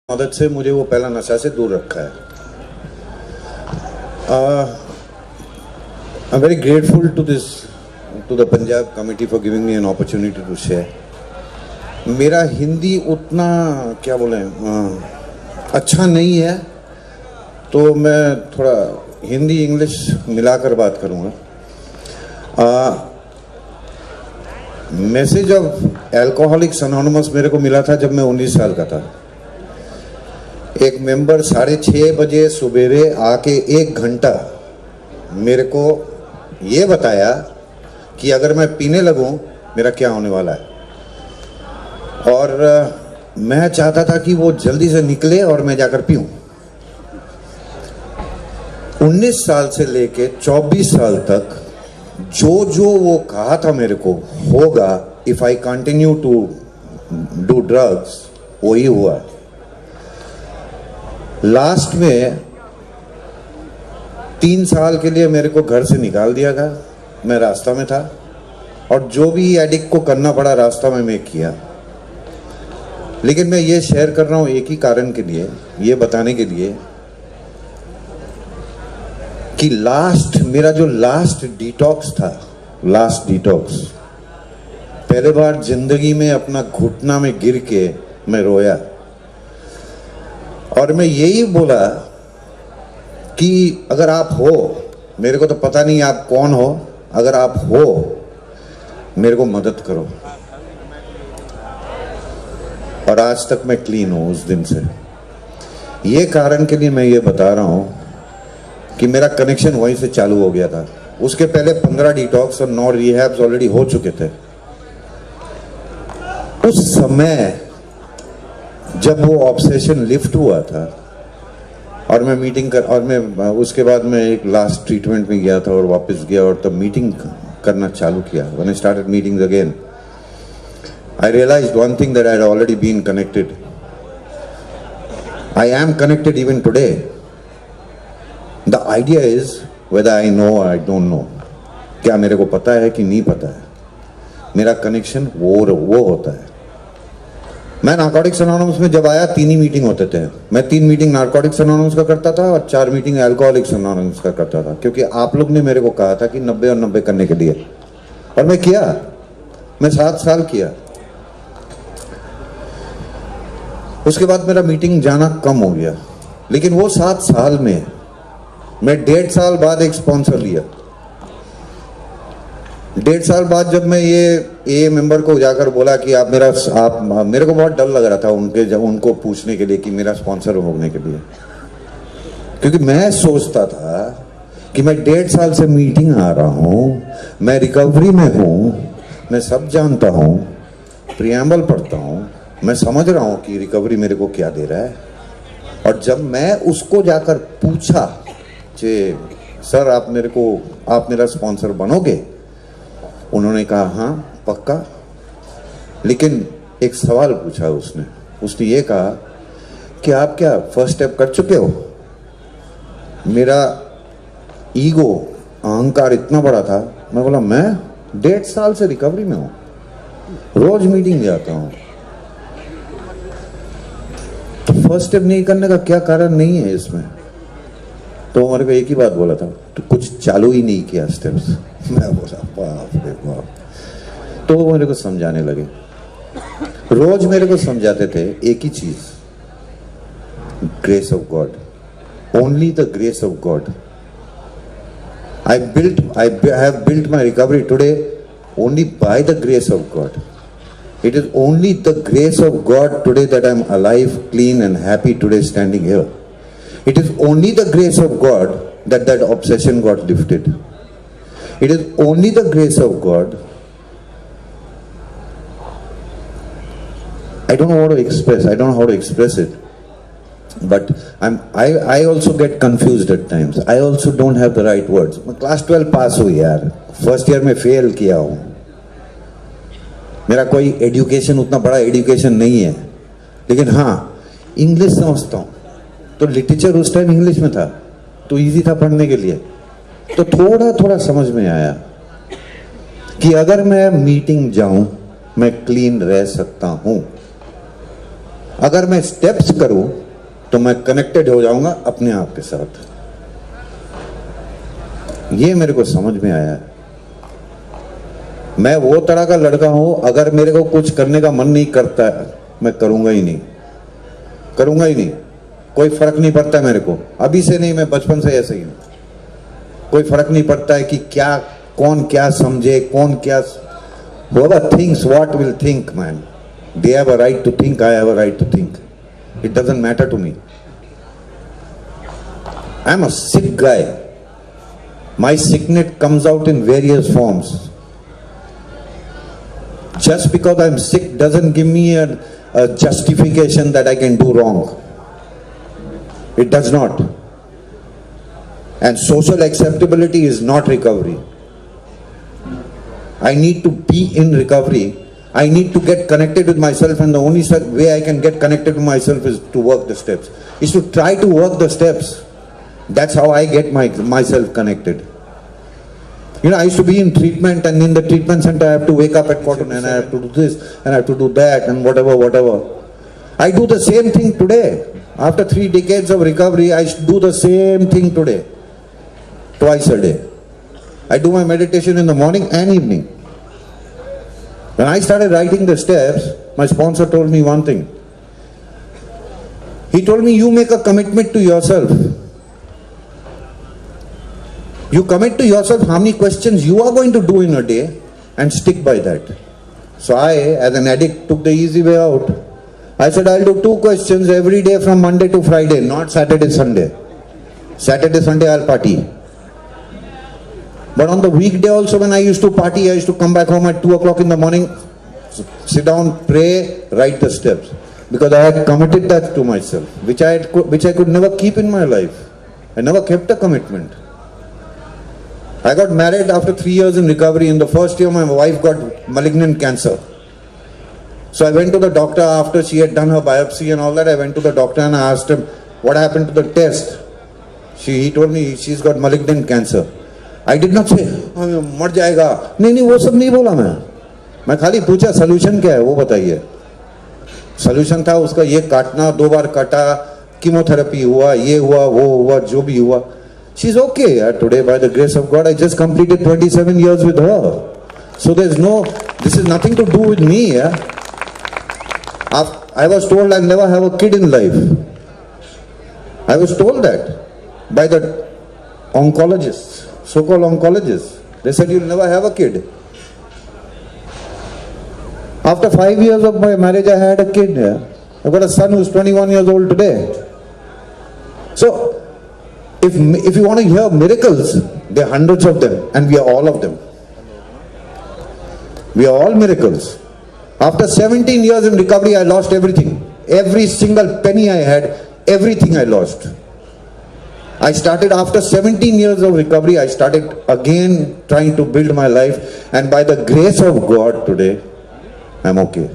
मदद से मुझे वो पहला नशा से दूर रखा है। I am very grateful to the Punjab committee for giving me an opportunity to share. मेरा हिंदी उतना क्या बोले अच्छा नहीं है, तो मैं थोड़ा हिंदी इंग्लिश मिलाकर बात करूँगा। मैसेज ऑफ एल्कोहलिक्स एनोनिमस मेरे को मिला था जब मैं 19 साल का था। एक मेंबर 6:30 बजे सुबेरे आके 1 घंटा मेरे को ये बताया कि अगर मैं पीने लगूं मेरा क्या होने वाला है, और मैं चाहता था कि वो जल्दी से निकले और मैं जाकर पीऊं। 19 साल से लेके 24 साल तक जो वो कहा था मेरे को होगा if I continue to do drugs, वही हुआ। लास्ट में 3 साल के लिए मेरे को घर से निकाल दिया गया। मैं रास्ता में था और जो भी एडिक्ट को करना पड़ा रास्ता में मैं किया। लेकिन मैं ये शेयर कर रहा हूँ एक ही कारण के लिए, ये बताने के लिए कि मेरा जो लास्ट डिटॉक्स था, पहले बार जिंदगी में अपना घुटना में गिर के मैं रोया और मैं यही बोला कि अगर आप हो, मेरे को तो पता नहीं आप कौन हो, अगर आप हो मेरे को मदद करो। और आज तक मैं क्लीन हूं उस दिन से। ये कारण के लिए मैं ये बता रहा हूं कि मेरा कनेक्शन वहीं से चालू हो गया था। उसके पहले 15 डिटॉक्स और 9 रिहैब्स ऑलरेडी हो चुके थे। उस समय जब वो ऑब्सेशन लिफ्ट हुआ था और मैं मैं उसके बाद मैं एक लास्ट ट्रीटमेंट में गया था और वापस गया और तब मीटिंग करना चालू किया। When I started meetings again, I realized one thing, that I had already been connected. I am connected even today. The idea is whether I know or I don't know. क्या मेरे को पता है कि नहीं पता है। मेरा कनेक्शन वो होता है। मैं नारकोटिक्स एनोनिमस में जब आया 3 ही मीटिंग होते थे। मैं 3 मीटिंग नारकोटिक्स एनोनिमस का करता था और 4 मीटिंग अल्कोहलिक्स एनोनिमस का करता था, क्योंकि आप लोग ने मेरे को कहा था कि 90 और 90 करने के लिए, और मैं किया। मैं 7 साल किया। उसके बाद मेरा मीटिंग जाना कम हो गया। लेकिन वो 7 साल में मैं 1.5 साल बाद एक स्पॉन्सर लिया। 1.5 साल बाद जब मैं ये मेंबर को जाकर बोला कि मेरे को बहुत डर लग रहा था उनको पूछने के लिए कि मेरा स्पॉन्सर होने के लिए, क्योंकि मैं सोचता था कि मैं 1.5 साल से मीटिंग आ रहा हूँ, मैं रिकवरी में हूँ, मैं सब जानता हूँ, प्रियम्बल पढ़ता हूँ, मैं समझ रहा हूँ कि रिकवरी मेरे को क्या दे रहा है। और जब मैं उसको जाकर पूछा कि सर आप मेरा स्पॉन्सर बनोगे, उन्होंने कहा हाँ पक्का। लेकिन एक सवाल पूछा उसने ये कहा कि आप क्या फर्स्ट स्टेप कर चुके हो? मेरा ईगो, अहंकार इतना बड़ा था। मैं बोला मैं 1.5 साल से रिकवरी में हूं, रोज मीटिंग जाता हूं, तो फर्स्ट स्टेप नहीं करने का क्या कारण नहीं है इसमें? तो मेरे को एक ही बात बोला था, तो कुछ चालू ही नहीं किया स्टेप्स। मैं बोला बाप रे बाप। तो वो मेरे को समझाने लगे, रोज मेरे को समझाते थे एक ही चीज, grace of God, only the grace of God. I have built my recovery today only by the grace of God. It is only the grace of God today that I am alive, clean and happy today standing here. It is only the grace of God that obsession got lifted. It is only the grace of God. I don't know how to express it. But I also get confused at times. I also don't have the right words. मैं class 12 पास हुई यार, first year में fail किया हूँ। मेरा कोई education, उतना बड़ा एजुकेशन नहीं है, लेकिन हाँ इंग्लिश समझता हूँ। तो लिटरेचर उस टाइम इंग्लिश में था, तो इजी था पढ़ने के लिए। तो थोड़ा थोड़ा समझ में आया कि अगर मैं मीटिंग जाऊं मैं क्लीन रह सकता हूं। अगर मैं स्टेप्स करूं तो मैं कनेक्टेड हो जाऊंगा अपने आप के साथ। ये मेरे को समझ में आया है। मैं वो तरह का लड़का हूं, अगर मेरे को कुछ करने का मन नहीं करता है मैं करूंगा ही नहीं, करूंगा ही नहीं। कोई फर्क नहीं पड़ता मेरे को, अभी से नहीं, मैं बचपन से ऐसे ही हूं। कोई फर्क नहीं पड़ता है कि क्या, कौन क्या समझे, कौन क्या। whoever thinks what will think, man, they have a right to think, I have a right to think. It doesn't matter to me. I'm a sick guy. My sickness comes out in various forms. Just because I'm sick doesn't give me a justification that I can do wrong. It does not. And social acceptability is not recovery. I need to be in recovery. I need to get connected with myself, and the only way I can get connected to myself is to work the steps. Is to try to work the steps. That's how I get myself connected. You know, I used to be in treatment, and in the treatment center I have to wake up at quarter and I have to do this and I have to do that and whatever. I do the same thing today. After 3 decades of recovery, I do the same thing today. Twice a day. I do my meditation in the morning and evening. When I started writing the steps, my sponsor told me one thing. He told me, you make a commitment to yourself. You commit to yourself how many questions you are going to do in a day and stick by that. So I, as an addict, took the easy way out. I said, I'll do 2 questions every day from Monday to Friday, not Saturday, Sunday. Saturday, Sunday, I'll party. But on the weekday also, when I used to party, I used to come back home at 2 o'clock in the morning, sit down, pray, write the steps. Because I had committed that to myself, which I could never keep in my life. I never kept a commitment. I got married after 3 years in recovery. In the first year, my wife got malignant cancer. So I went to the doctor after she had done her biopsy and all that. I went to the doctor and I asked him, what happened to the test? He told me she's got malignant cancer. I did not say, मर जाएगा, नहीं वो सब नहीं बोला मैं खाली पूछा सोल्यूशन क्या है वो बताइए। सोल्यूशन था उसका ये काटना, 2 बार काटा, कीमोथेरेपी हुआ, ये हुआ, वो हुआ, जो भी हुआ। She's okay today by the grace of God. I just completed 27 years with her. So this is nothing to do with me. I was told I'll never have a kid in life. I was told that by the oncologists. So-called oncologists. They said you'll never have a kid. After 5 years of my marriage, I had a kid. I've got a son who's 21 years old today. So, if you want to hear miracles, there are hundreds of them, and we are all of them. We are all miracles. After 17 years in recovery, I lost everything. Every single penny I had, everything I lost. I started after 17 years of recovery, I started again trying to build my life, and by the grace of God today, I'm okay.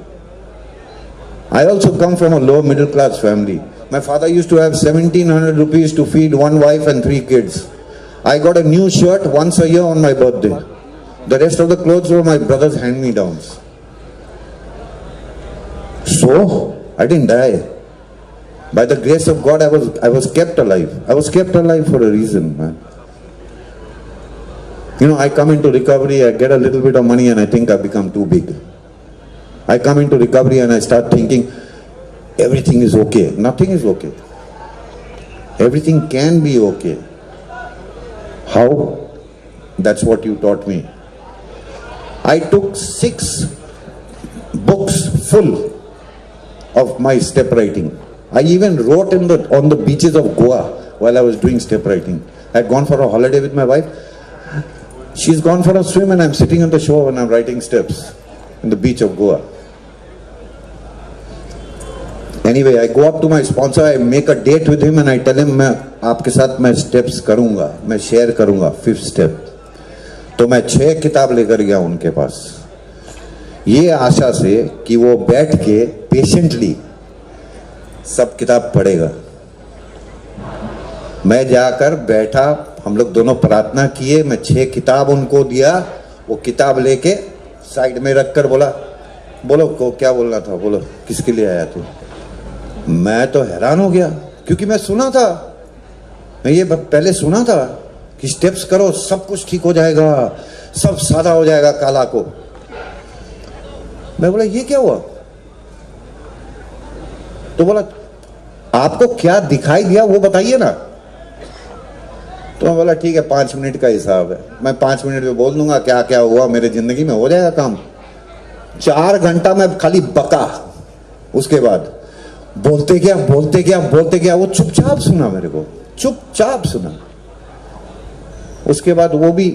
I also come from a low middle class family. My father used to have 1700 rupees to feed 1 wife and 3 kids. I got a new shirt once a year on my birthday. The rest of the clothes were my brother's hand-me-downs. So, I didn't die. By the grace of God, I was kept alive. I was kept alive for a reason, man. You know, I come into recovery, I get a little bit of money and I think I've become too big. I come into recovery and I start thinking, everything is okay. Nothing is okay. Everything can be okay. How? That's what you taught me. I took 6 books full of my step writing. I even wrote on the beaches of Goa while I was doing step writing. I had gone for a holiday with my wife. She's gone for a swim and I'm sitting on the shore and I'm writing steps in the beach of Goa. Anyway, I go up to my sponsor, I make a date with him and I tell him, मैं आपके साथ मैं steps करूँगा, मैं share करूँगा 5th step. तो मैं 6 किताब लेकर गया उनके पास, ये आशा से कि वो बैठ के patiently सब किताब पढ़ेगा। मैं जाकर बैठा, हम लोग दोनों प्रार्थना किए, मैं 6 किताब उनको दिया, वो किताब लेके साइड में रखकर बोला, बोलो को क्या बोलना था, बोलो किसके लिए आया तू। मैं तो हैरान हो गया, क्योंकि मैं सुना था, मैं ये पहले सुना था कि स्टेप्स करो सब कुछ ठीक हो जाएगा, सब सादा हो जाएगा काला को। मैं बोला ये क्या हुआ? तो बोला आपको क्या दिखाई दिया वो बताइए ना। तो मैं बोला ठीक है 5 मिनट का हिसाब है, मैं 5 मिनट में बोल दूंगा क्या क्या हुआ मेरे जिंदगी में, हो जाएगा काम। 4 घंटा मैं खाली बका, उसके बाद बोलते गया बोलते गया बोलते गया। वो चुपचाप सुना, मेरे को चुपचाप सुना। उसके बाद वो भी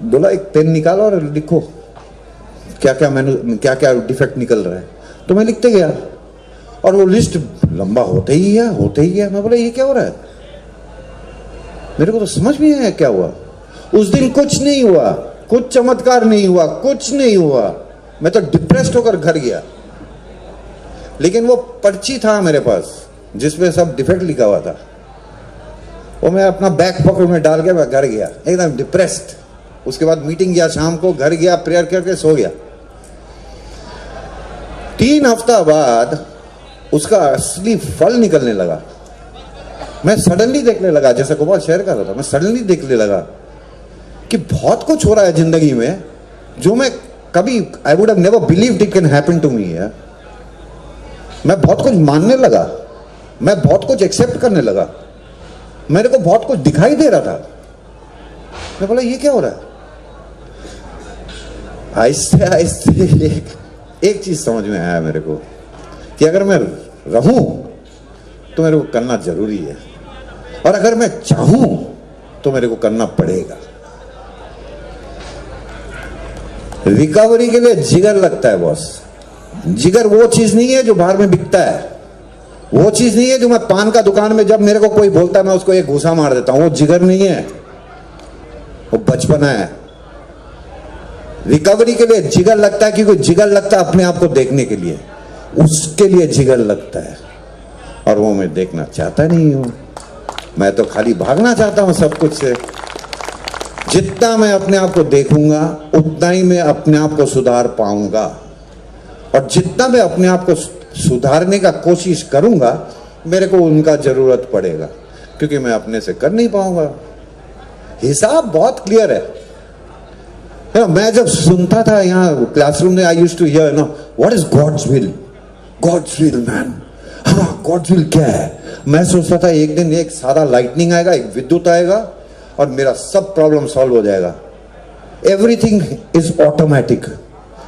बोला एक पेन निकालो और लिखो क्या क्या डिफेक्ट निकल रहा है। तो मैं लिखते गया और वो लिस्ट लंबा होते ही गया। मैं बोला ये क्या हो रहा है, मेरे को तो समझ में नहीं आया क्या हुआ। उस दिन कुछ नहीं हुआ, कुछ चमत्कार नहीं हुआ, कुछ नहीं हुआ। मैं तो डिप्रेस्ड होकर घर गया। लेकिन वो पर्ची था मेरे पास जिसमें सब डिफेक्ट लिखा हुआ था, वो मैं अपना बैक पॉकेट में डाल के मैं घर गया एकदम डिप्रेस्ड। उसके बाद मीटिंग गया, शाम को घर गया, प्रेयर करके सो गया। 3 हफ्ता बाद उसका असली फल निकलने लगा। मैं सडनली देखने लगा, जैसे कुमार शेयर कर रहा था, मैं सडनली देखने लगा कि बहुत कुछ हो रहा है जिंदगी में जो मैं कभी I would have never believed it can happen to me. मैं बहुत कुछ मानने लगा, मैं बहुत कुछ एक्सेप्ट करने लगा, मेरे को बहुत कुछ दिखाई दे रहा था। मैं बोला ये क्या हो रहा है। आहिस्ते आहिस्ते एक चीज समझ में आया मेरे को कि अगर मैं रहूं तो मेरे को करना जरूरी है, और अगर मैं चाहूं तो मेरे को करना पड़ेगा। रिकवरी के लिए जिगर लगता है बॉस। जिगर वो चीज नहीं है जो बाहर में बिकता है, वो चीज नहीं है जो मैं पान का दुकान में जब मेरे को कोई बोलता है मैं उसको एक घूसा मार देता हूं। वो जिगर नहीं है, वो बचपना है। रिकवरी के लिए जिगर लगता है, क्योंकि जिगर लगता है अपने आप को देखने के लिए, उसके लिए जिगर लगता है, और वो मैं देखना चाहता नहीं हूं। मैं तो खाली भागना चाहता हूं सब कुछ से। जितना मैं अपने आप को देखूंगा उतना ही मैं अपने आप को सुधार पाऊंगा, और जितना मैं अपने आप को सुधारने का कोशिश करूंगा मेरे को उनका जरूरत पड़ेगा, क्योंकि मैं अपने से कर नहीं पाऊंगा। हिसाब बहुत क्लियर है। मैं जब सुनता था यहाँ क्लासरूम में, I used to hear no what is God's will. God's will man, हाँ गॉड्स विल क्या है। मैं सोचता था एक दिन एक सारा लाइटनिंग आएगा, एक विद्युत आएगा और मेरा सब प्रॉब्लम सॉल्व हो जाएगा। Everything is automatic,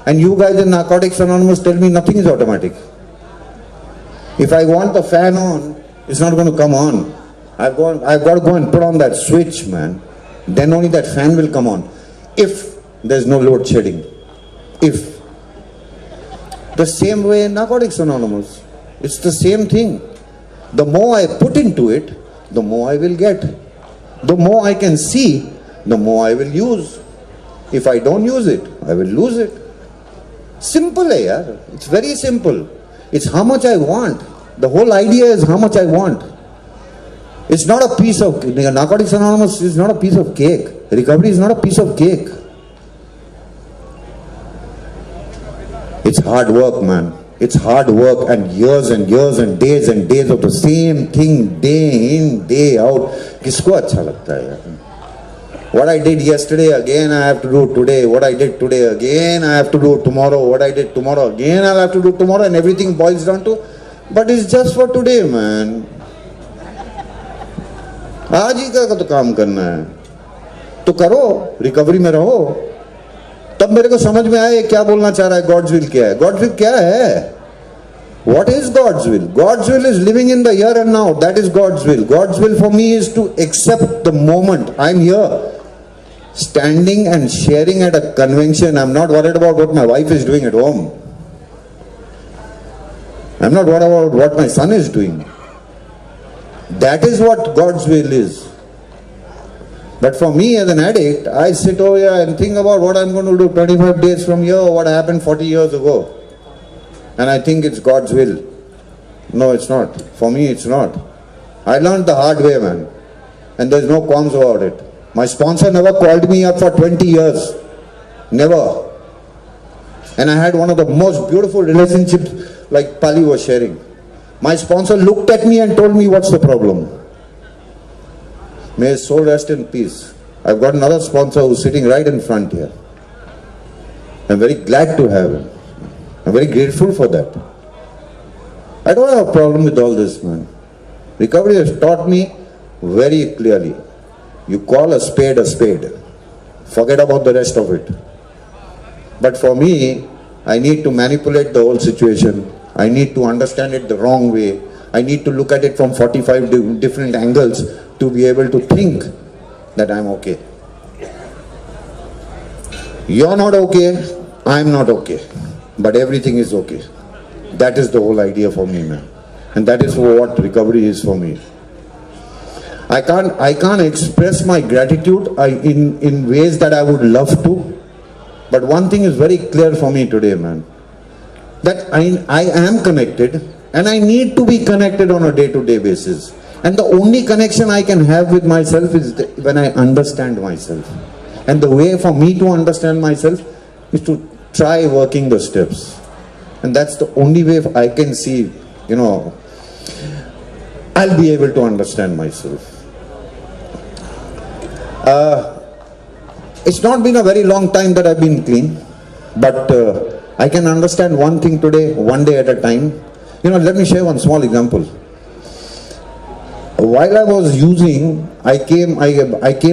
and you guys in Narcotics Anonymous tell me nothing is automatic. If I want the fan on, it's not going to come on. I've got to go and put on that switch, man. Then only that fan will come on. If there's no load shedding. If. The same way in Narcotics Anonymous. It's the same thing. The more I put into it, the more I will get. The more I can see, the more I will use. If I don't use it, I will lose it. Simple है यार, it's very simple. It's how much I want. The whole idea is how much I want. It's not a piece of, Narcotics Anonymous is not a piece of cake. Recovery is not a piece of cake. It's hard work, man. It's hard work and years and days of the same thing, day in, day out. किसको अच्छा लगता है यार? What I did yesterday, again I have to do today. What I did today, again I have to do tomorrow. What I did tomorrow, again I'll have to do tomorrow. And everything boils down to, but it's just for today, man. आज ही का तो काम करना है, तो करो, recovery में रहो। तब मेरे को समझ में आया क्या बोलना चाह रहा है, गॉड्स विल क्या है। गॉड्स विल क्या है? What is God's will? God's will is living in the here and now. That is God's will. God's will for me is to accept the moment. I'm here, standing and sharing at a convention. I'm not worried about what my wife is doing at home. I'm not worried about what my son is doing. That is what God's will is. But for me as an addict, I sit over here and think about what I'm going to do 25 days from here, what happened 40 years ago. And I think it's God's will. No, it's not. For me, it's not. I learned the hard way, man. And there's no qualms about it. My sponsor never called me up for 20 years. Never. And I had one of the most beautiful relationships, like Pali was sharing. My sponsor looked at me and told me, what's the problem? May his soul rest in peace. I've got another sponsor who's sitting right in front here. I'm very glad to have him. I'm very grateful for that. I don't have a problem with all this, man. Recovery has taught me very clearly. You call a spade a spade. Forget about the rest of it. But for me, I need to manipulate the whole situation. I need to understand it the wrong way. I need to look at it from 45 different angles to be able to think that I'm okay. You're not okay, I'm not okay. But everything is okay. That is the whole idea for me, man. And that is what recovery is for me. I can't express my gratitude in ways that I would love to. But one thing is very clear for me today, man. That I am connected and I need to be connected on a day-to-day basis. And the only connection I can have with myself is when I understand myself. And the way for me to understand myself is to try working the steps. And that's the only way I can see, I'll be able to understand myself. It's not been a very long time that I've been clean, but I can understand one thing today, one day at a time. Let me share one small example. While I was using, I came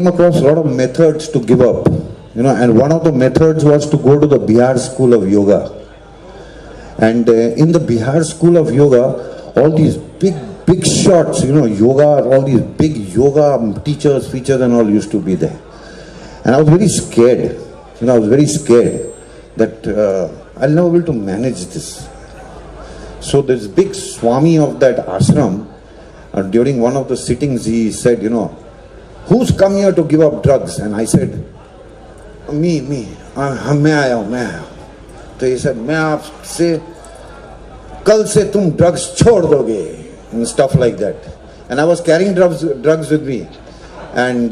across a lot of methods to give up. And one of the methods was to go to the Bihar School of Yoga. And in the Bihar School of Yoga, all these big shots, yoga, all these big yoga teachers, features and all used to be there. And I was very scared. I was very scared that I'll never be able to manage this. So this big Swami of that ashram, during one of the sittings, he said, who's come here to give up drugs? And I said, me. मैं आया हूँ. तो he said, मैं आपसे कल से तुम drugs छोड़ दोगे, and stuff like that. And I was carrying drugs with me. And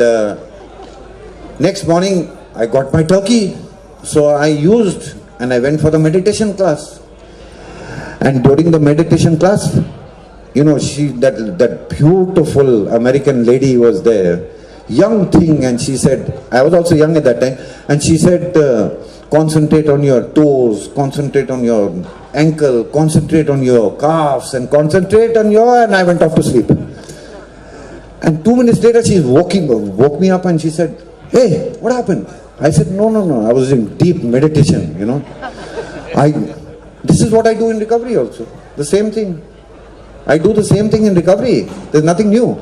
next morning, I got my turkey. So I used, and I went for the meditation class. And during the meditation class, that beautiful American lady was there, young thing, and she said, I was also young at that time, and she said, concentrate on your toes, concentrate on your ankle, concentrate on your calves, and concentrate on and I went off to sleep. And 2 minutes later, she woke me up and she said, hey, what happened? I said, no, I was in deep meditation, This is what I do in recovery also. The same thing. I do the same thing in recovery. There's nothing new.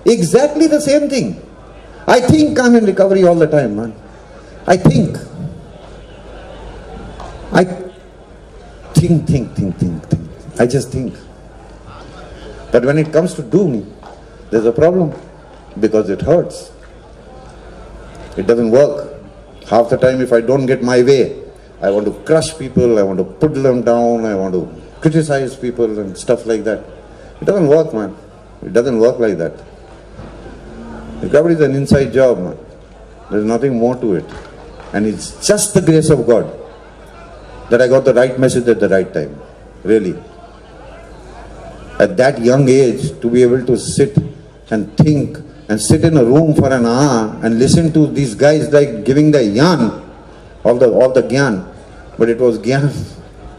Exactly the same thing. I think I'm in recovery all the time, man. I think. I think. I just think. But when it comes to doing, there's a problem. Because it hurts. It doesn't work. Half the time if I don't get my way, I want to crush people, I want to put them down, I want to criticize people and stuff like that. It doesn't work, man. It doesn't work like that. Recovery is an inside job, man. There's nothing more to it. And it's just the grace of God that I got the right message at the right time. Really. At that young age, to be able to sit and think and sit in a room for an hour and listen to these guys like giving the yarn, all the gyan. But it was gyan.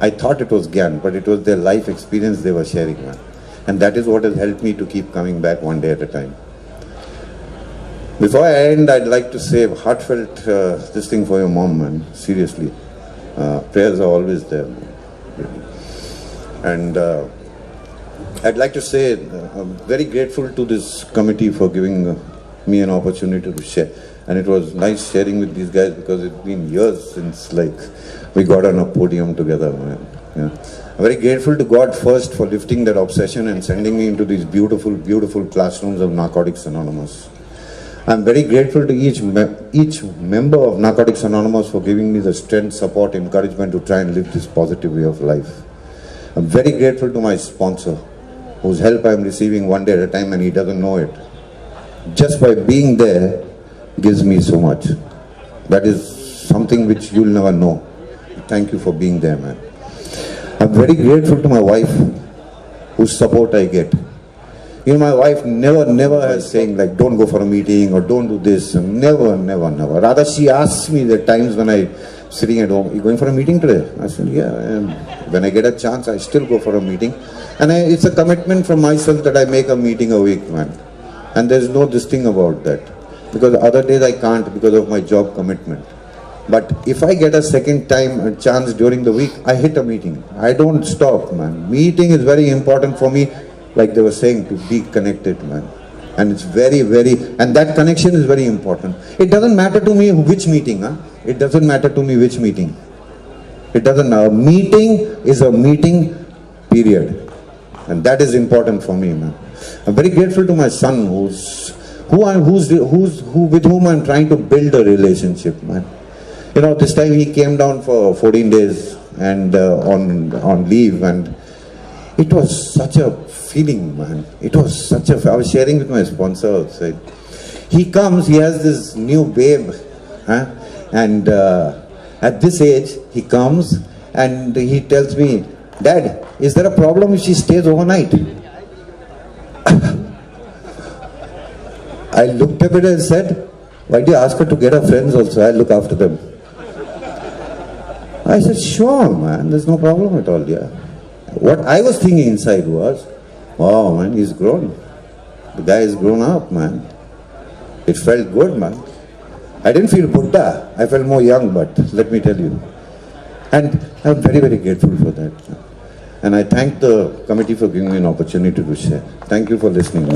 I thought it was gyan, but it was their life experience they were sharing, man. And that is what has helped me to keep coming back one day at a time. Before I end, I'd like to say heartfelt this thing for your mom, man. Seriously. Prayers are always there, man. Really. And I'd like to say I'm very grateful to this committee for giving me an opportunity to share. And it was nice sharing with these guys because it's been years since we got on a podium together, man. Yeah. I'm very grateful to God first for lifting that obsession and sending me into these beautiful, beautiful classrooms of Narcotics Anonymous. I'm very grateful to each member of Narcotics Anonymous for giving me the strength, support, encouragement to try and live this positive way of life. I'm very grateful to my sponsor, whose help I'm receiving one day at a time and he doesn't know it. Just by being there gives me so much. That is something which you'll never know. Thank you for being there, man. I'm very grateful to my wife, whose support I get. You know, my wife never has saying like, don't go for a meeting or don't do this. Never. Rather, she asks me the times when I sitting at home, you going for a meeting today? I said, yeah. And when I get a chance, I still go for a meeting. And it's a commitment from myself that I make a meeting a week, man. And there's no this thing about that. Because other days I can't because of my job commitment. But if I get a second time a chance during the week, I hit a meeting. I don't stop, man. Meeting is very important for me, like they were saying, to be connected, man. And it's very, and that connection is very important. It doesn't matter to me which meeting, huh? It doesn't matter to me which meeting. It doesn't, a meeting is a meeting, period. And that is important for me, man. I'm very grateful to my son with whom I'm trying to build a relationship, man. You know, this time he came down for 14 days and on leave, and it was such a feeling, man. It was such a, I was sharing with my sponsor outside. He comes, he has this new babe, huh? And at this age, he comes and he tells me, Dad, is there a problem if she stays overnight? I looked at it and said, why do you ask her to get her friends also? I'll look after them. I said, sure, man, there's no problem at all, yeah. What I was thinking inside was, wow, man, he's grown. The guy is grown up, man. It felt good, man. I didn't feel Buddha. I felt more young, but let me tell you. And I'm very grateful for that. And I thank the committee for giving me an opportunity to share. Thank you for listening.